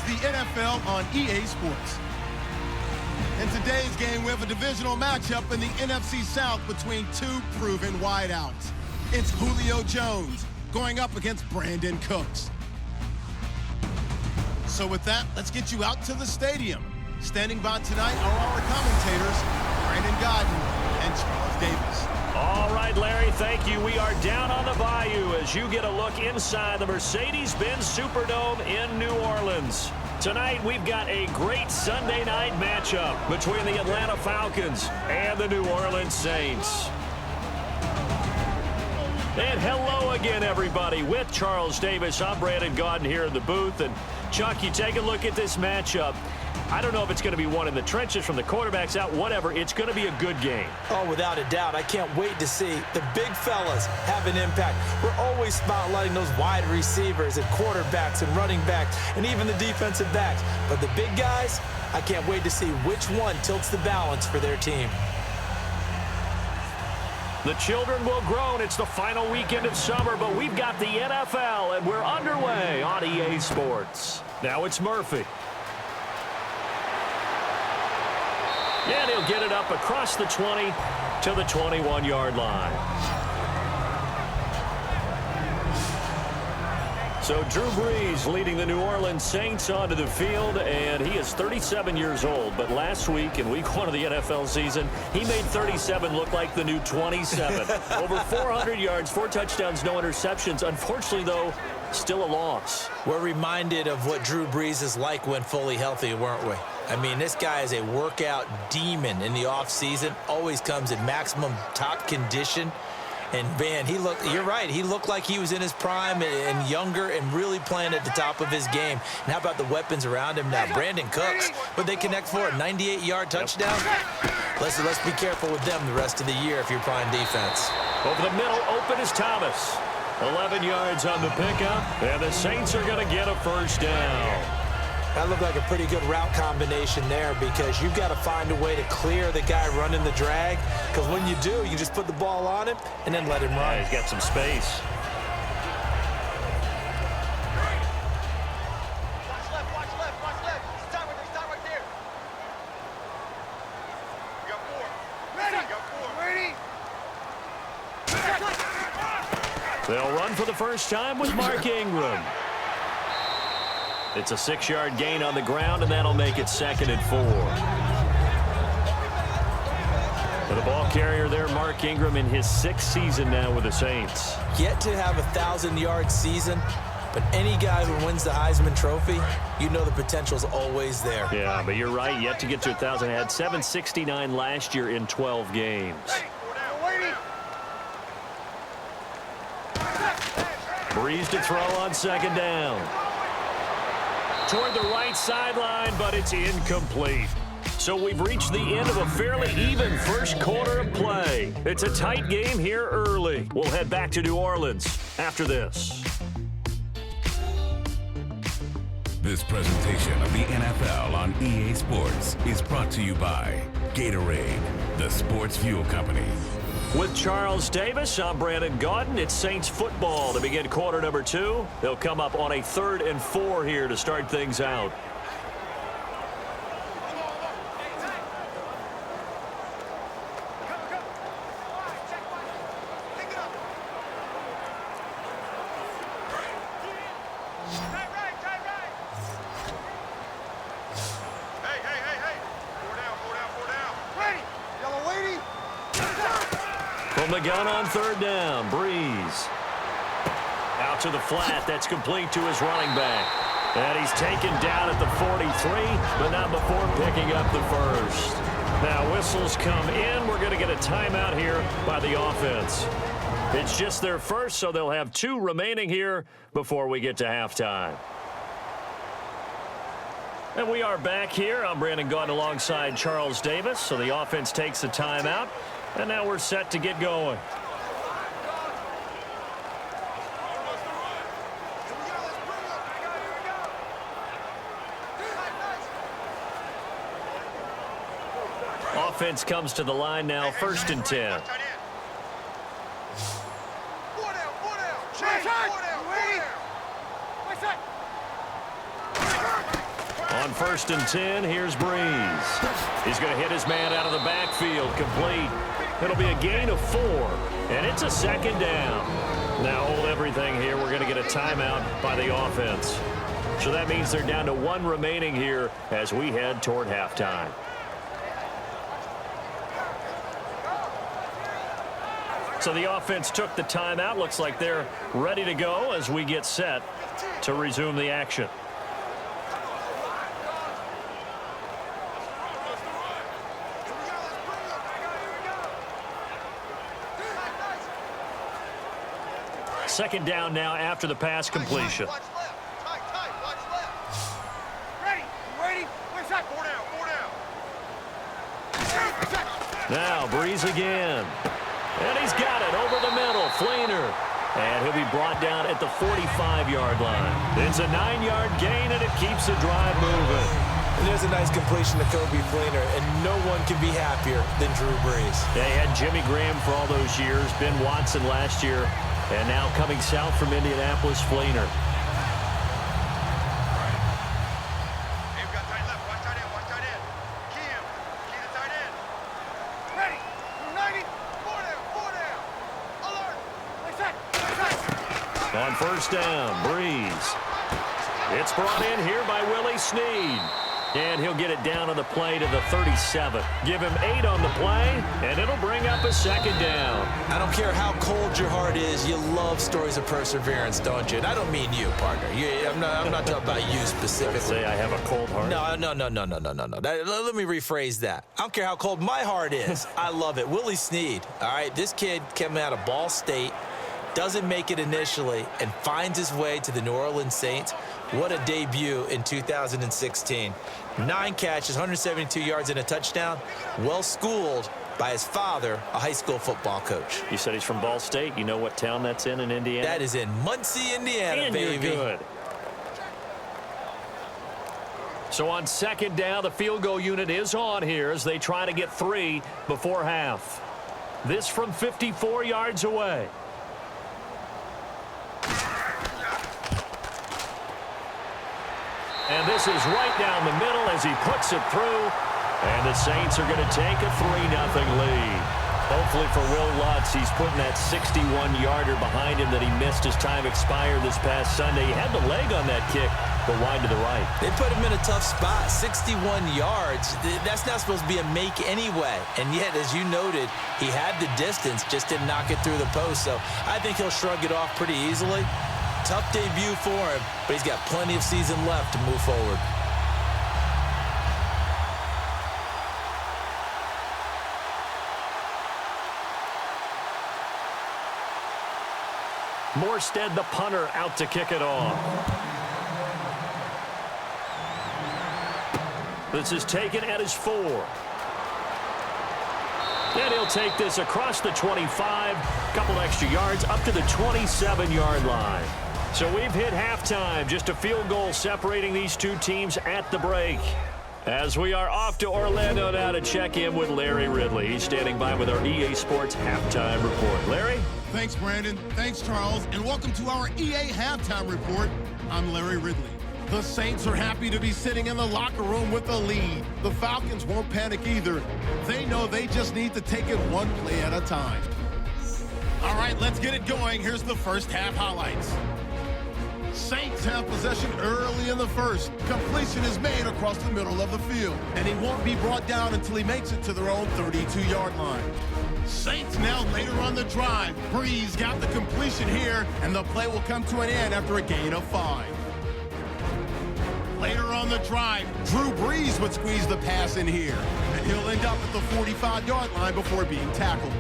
the NFL on EA Sports. In today's game, we have a divisional matchup in the NFC South between two proven wideouts. It's Julio Jones going up against Brandon Cooks. So with that, let's get you out to the stadium. Standing by tonight are our commentators, Brandon Godden and Charles Davis. All right, Larry, thank you. We are down on the bayou as you get a look inside the Mercedes-Benz Superdome in New Orleans. Tonight, we've got a great Sunday night matchup between the Atlanta Falcons and the New Orleans Saints. And hello again, everybody. With Charles Davis, I'm Brandon Godden here in the booth. And Chuck, you take a look at this matchup. I don't know if it's going to be one in the trenches from the quarterbacks out, whatever. It's going to be a good game. Oh, without a doubt. I can't wait to see the big fellas have an impact. We're always spotlighting those wide receivers and quarterbacks and running backs and even the defensive backs. But the big guys, I can't wait to see which one tilts the balance for their team. The children will grow, and it's the final weekend of summer, but we've got the NFL, and we're underway on EA Sports. Now it's Murphy. And he'll get it up across the 20 to the 21-yard line. So Drew Brees leading the New Orleans Saints onto the field, and he is 37 years old. But last week in week 1 of the NFL season, he made 37 look like the new 27. Over 400 yards, 4 touchdowns, no interceptions. Unfortunately, though, still a loss. We're reminded of what Drew Brees is like when fully healthy, weren't we? I mean, this guy is a workout demon in the offseason, always comes in maximum top condition. And, man, you're right, he looked like he was in his prime and younger and really playing at the top of his game. And how about the weapons around him now? Brandon Cooks, would they connect for a 98-yard touchdown? Let's be careful with them the rest of the year if you're playing defense. Over the middle, open is Thomas. 11 yards on the pickup, and the Saints are going to get a first down. That looked like a pretty good route combination there because you've got to find a way to clear the guy running the drag, because when you do, you just put the ball on him and then let him run. Yeah, he's got some space. Watch left. Stop right there. You got 4. Ready. They'll run for the first time with Mark Ingram. It's a 6-yard gain on the ground, and that'll make it 2nd and 4. For the ball carrier there, Mark Ingram in his 6th season now with the Saints. Yet to have a 1,000-yard season, but any guy who wins the Heisman Trophy, you know the potential's always there. Yeah, but you're right. Yet to get to 1,000. Had 769 last year in 12 games. Brees to throw on 2nd down. Toward the right sideline, but it's incomplete. So we've reached the end of a fairly even first quarter of play. It's a tight game here early. We'll head back to New Orleans after this. This presentation of the NFL on EA Sports is brought to you by Gatorade, the sports fuel company. With Charles Davis, I'm Brandon Godden. It's Saints football to begin quarter number 2. They'll come up on a 3rd and 4 here to start things out. From the gun on 3rd down, Brees. Out to the flat, that's complete to his running back. And he's taken down at the 43, but not before picking up the first. Now whistles come in. We're going to get a timeout here by the offense. It's just their first, so they'll have 2 remaining here before we get to halftime. And we are back here. I'm Brandon Godden alongside Charles Davis. So the offense takes the timeout. And now we're set to get going. Offense comes to the line now, 1st and 10. On 1st and 10, here's Breeze. He's going to hit his man out of the backfield, complete. It'll be a gain of 4, and it's a 2nd down. Now hold everything here. We're going to get a timeout by the offense. So that means they're down to 1 remaining here as we head toward halftime. So the offense took the timeout. Looks like they're ready to go as we get set to resume the action. Second down now after the pass completion. Watch left. Tight. Watch left. Ready? Where's that? 4 down. Now Breeze again. And he's got it over the middle. Fleener. And he'll be brought down at the 45-yard line. It's a 9-yard gain, and it keeps the drive moving. And there's a nice completion to Kobe Fleener, and no one can be happier than Drew Brees. They had Jimmy Graham for all those years, Ben Watson last year, and now coming south from Indianapolis, Fleener. They've got tight left. Watch tight end. Key him. Key the tight end. Ready. 90. 4 down. Alert. On 1st down, Breeze. It's brought in here by Willie Snead. And he'll get it down on the play to the 37. Give him 8 on the play, and it'll bring up a 2nd down. I don't care how cold your heart is, you love stories of perseverance, don't you? And I don't mean you, partner. I'm not talking about you specifically. Say I have a cold heart. No. Let me rephrase that. I don't care how cold my heart is. I love it. Willie Snead, all right? This kid came out of Ball State, doesn't make it initially, and finds his way to the New Orleans Saints. What a debut in 2016. 9 catches, 172 yards, and a touchdown. Well schooled by his father, a high school football coach. You said he's from Ball State. You know what town that's in Indiana? That is in Muncie, Indiana, and baby. You're good. So on 2nd down, the field goal unit is on here as they try to get 3 before half. This from 54 yards away. And this is right down the middle as he puts it through. And the Saints are going to take a 3-0 lead. Hopefully for Will Lutz, he's putting that 61-yarder behind him that he missed as time expired this past Sunday. He had the leg on that kick, but wide to the right. They put him in a tough spot, 61 yards. That's not supposed to be a make anyway. And yet, as you noted, he had the distance, just didn't knock it through the post. So I think he'll shrug it off pretty easily. Tough debut for him, but he's got plenty of season left to move forward. Morstead, the punter, out to kick it off. This is taken at his 4. And he'll take this across the 25, couple extra yards, up to the 27-yard line. So we've hit halftime, just a field goal separating these two teams at the break. As we are off to Orlando now to check in with Larry Ridley. He's standing by with our EA Sports Halftime Report. Larry? Thanks, Brandon. Thanks, Charles. And welcome to our EA Halftime Report. I'm Larry Ridley. The Saints are happy to be sitting in the locker room with a lead. The Falcons won't panic either. They know they just need to take it one play at a time. All right, let's get it going. Here's the first half highlights. Saints have possession early in the first. Completion is made across the middle of the field, and he won't be brought down until he makes it to their own 32-yard line. Saints now later on the drive. Breeze got the completion here, and the play will come to an end after a gain of 5. Later on the drive, Drew Brees would squeeze the pass in here, and he'll end up at the 45-yard line before being tackled.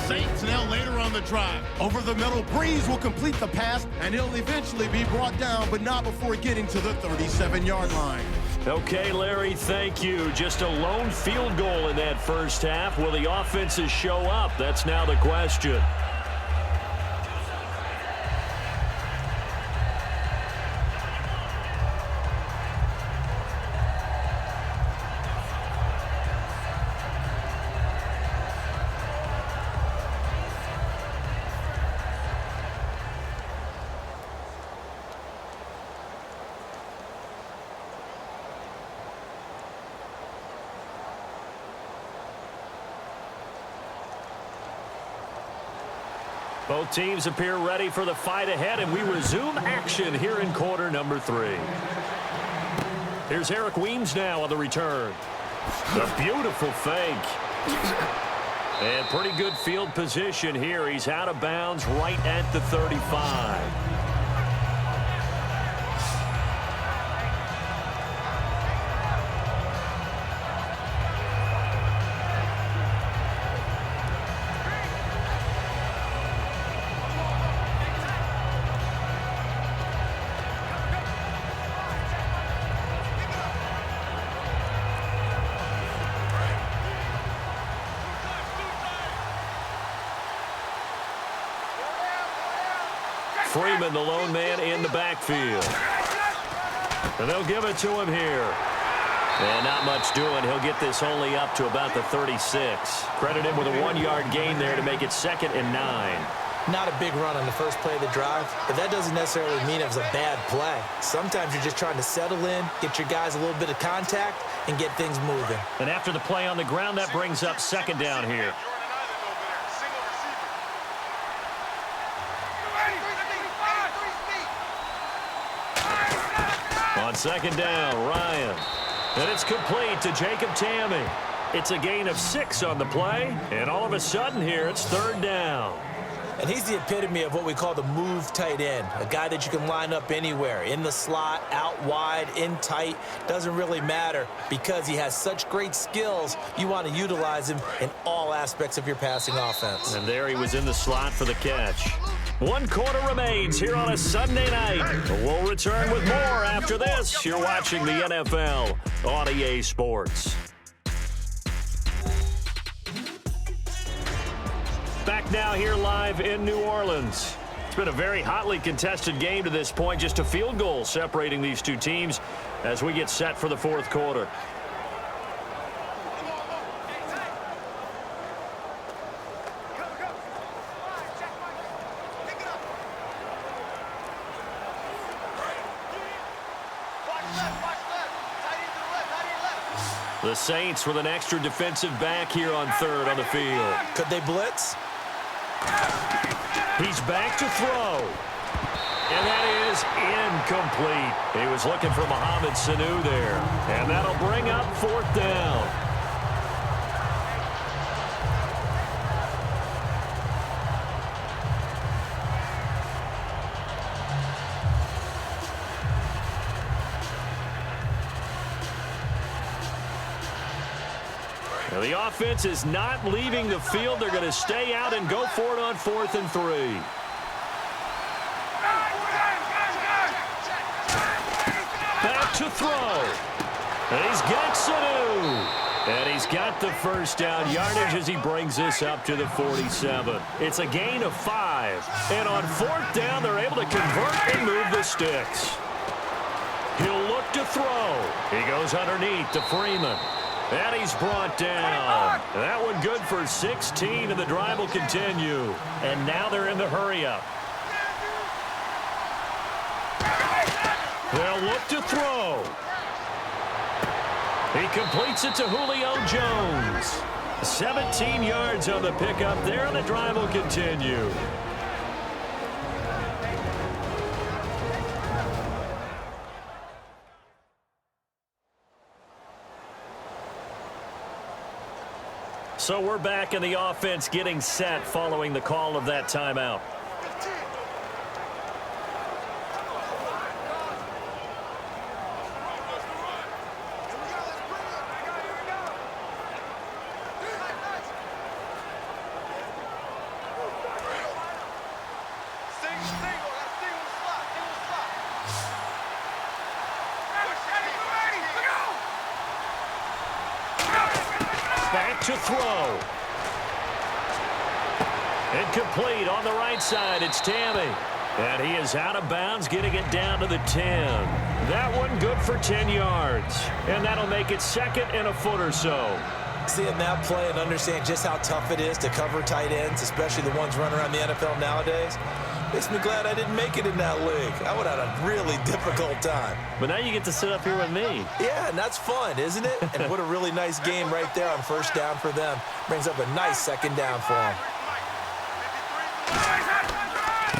Saints now later on the drive. Over the middle, Breeze will complete the pass, and he'll eventually be brought down, but not before getting to the 37-yard line. Okay, Larry, thank you. Just a lone field goal in that first half. Will the offenses show up? That's now the question. Both teams appear ready for the fight ahead, and we resume action here in quarter number 3. Here's Eric Weems now on the return. A beautiful fake. And pretty good field position here. He's out of bounds right at the 35. Freeman, the lone man in the backfield. And they'll give it to him here. And not much doing. He'll get this only up to about the 36. Credit him with a 1-yard gain there to make it 2nd and 9. Not a big run on the first play of the drive, but that doesn't necessarily mean it was a bad play. Sometimes you're just trying to settle in, get your guys a little bit of contact, and get things moving. And after the play on the ground, that brings up 2nd down here. On 2nd down, Ryan. And it's complete to Jacob Tamme. It's a gain of 6 on the play, and all of a sudden here, it's 3rd down. And he's the epitome of what we call the move tight end, a guy that you can line up anywhere, in the slot, out wide, in tight, doesn't really matter because he has such great skills. You want to utilize him in all aspects of your passing offense. And there he was in the slot for the catch. 1 quarter remains here on a Sunday night. We'll return with more after this. You're watching the NFL on EA Sports. Back now here live in New Orleans. It's been a very hotly contested game to this point. Just a field goal separating these two teams as we get set for the 4th quarter. The Saints with an extra defensive back here on 3rd on the field. Could they blitz? He's back to throw. And that is incomplete. He was looking for Mohamed Sanu there. And that'll bring up 4th down. Now the offense is not leaving the field. They're going to stay out and go for it on 4th and 3. Back to throw. And he's got Sanu. And he's got the 1st down yardage as he brings this up to the 47. It's a gain of 5. And on 4th down, they're able to convert and move the sticks. He'll look to throw. He goes underneath to Freeman. And he's brought down. That one good for 16, and the drive will continue. And now they're in the hurry-up. They'll look to throw. He completes it to Julio Jones. 17 yards on the pickup there, and the drive will continue. So we're back in the offense getting set following the call of that timeout. To throw. Incomplete on the right side. It's Tamme. And he is out of bounds, getting it down to the 10. That one good for 10 yards. And that'll make it 2nd and a foot or so. Seeing that play and understand just how tough it is to cover tight ends, especially the ones running around the NFL nowadays, makes me glad I didn't make it in that league. I would have had a really difficult time. But now you get to sit up here with me. Yeah, and that's fun, isn't it? And what a really nice game right there on 1st down for them. Brings up a nice 2nd down for them.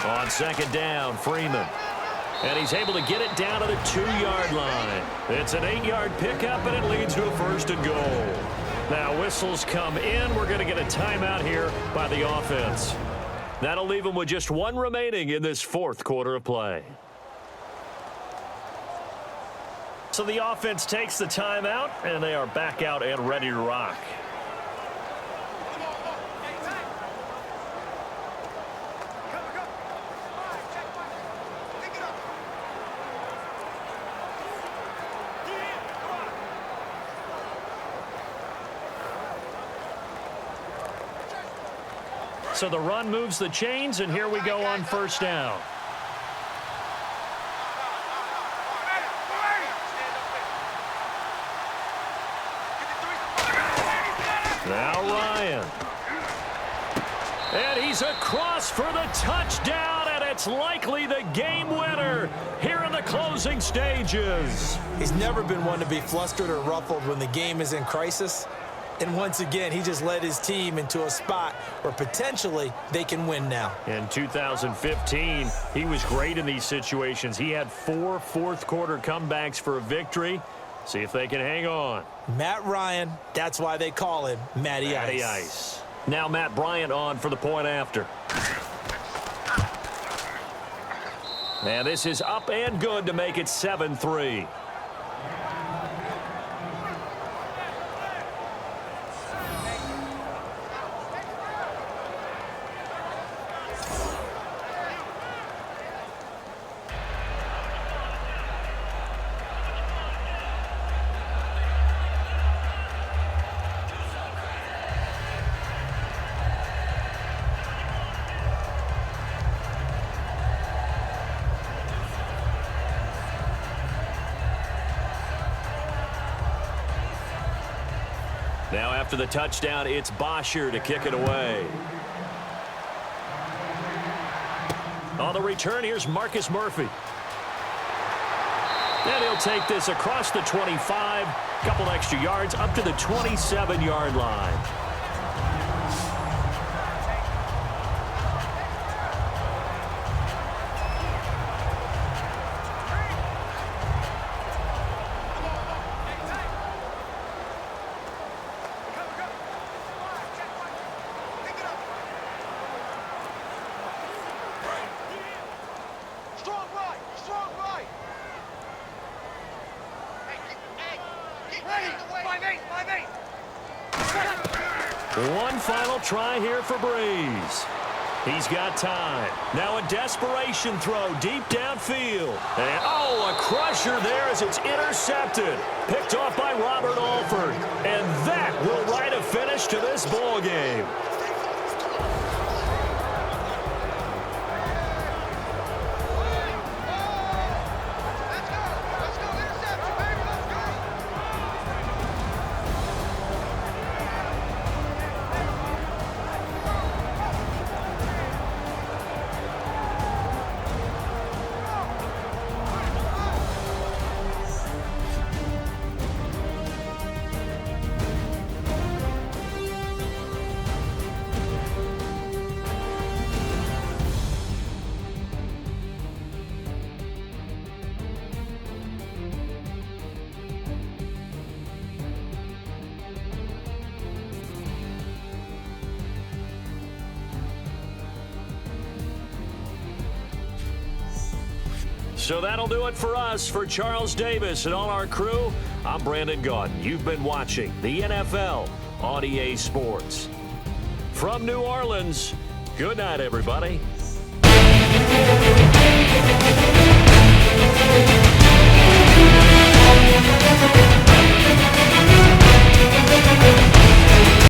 On second down, Freeman. And he's able to get it down to the 2-yard line. It's an 8-yard pickup, and it leads to a 1st and goal. Now whistles come in. We're going to get a timeout here by the offense. That'll leave them with just 1 remaining in this 4th quarter of play. So the offense takes the timeout, and they are back out and ready to rock. So the run moves the chains, and here we go on 1st down. Now Ryan. And he's across for the touchdown, and it's likely the game winner here in the closing stages. He's never been one to be flustered or ruffled when the game is in crisis. And once again, he just led his team into a spot where potentially they can win now. In 2015, he was great in these situations. He had 4 fourth-quarter comebacks for a victory. See if they can hang on. Matt Ryan, that's why they call him Matty Ice. Now Matt Bryant on for the point after. And this is up and good to make it 7-3. Now after the touchdown, it's Bosher to kick it away. On the return, here's Marcus Murphy. And he'll take this across the 25, couple extra yards up to the 27-yard line. One final try here for Breeze. He's got time. Now a desperation throw deep downfield. And, oh, a crusher there as it's intercepted. Picked off by Robert Alford. And that will write a finish to this ball game. So that'll do it for us. For Charles Davis and all our crew, I'm Brandon Gaudin. You've been watching the NFL on EA Sports. From New Orleans, good night, everybody.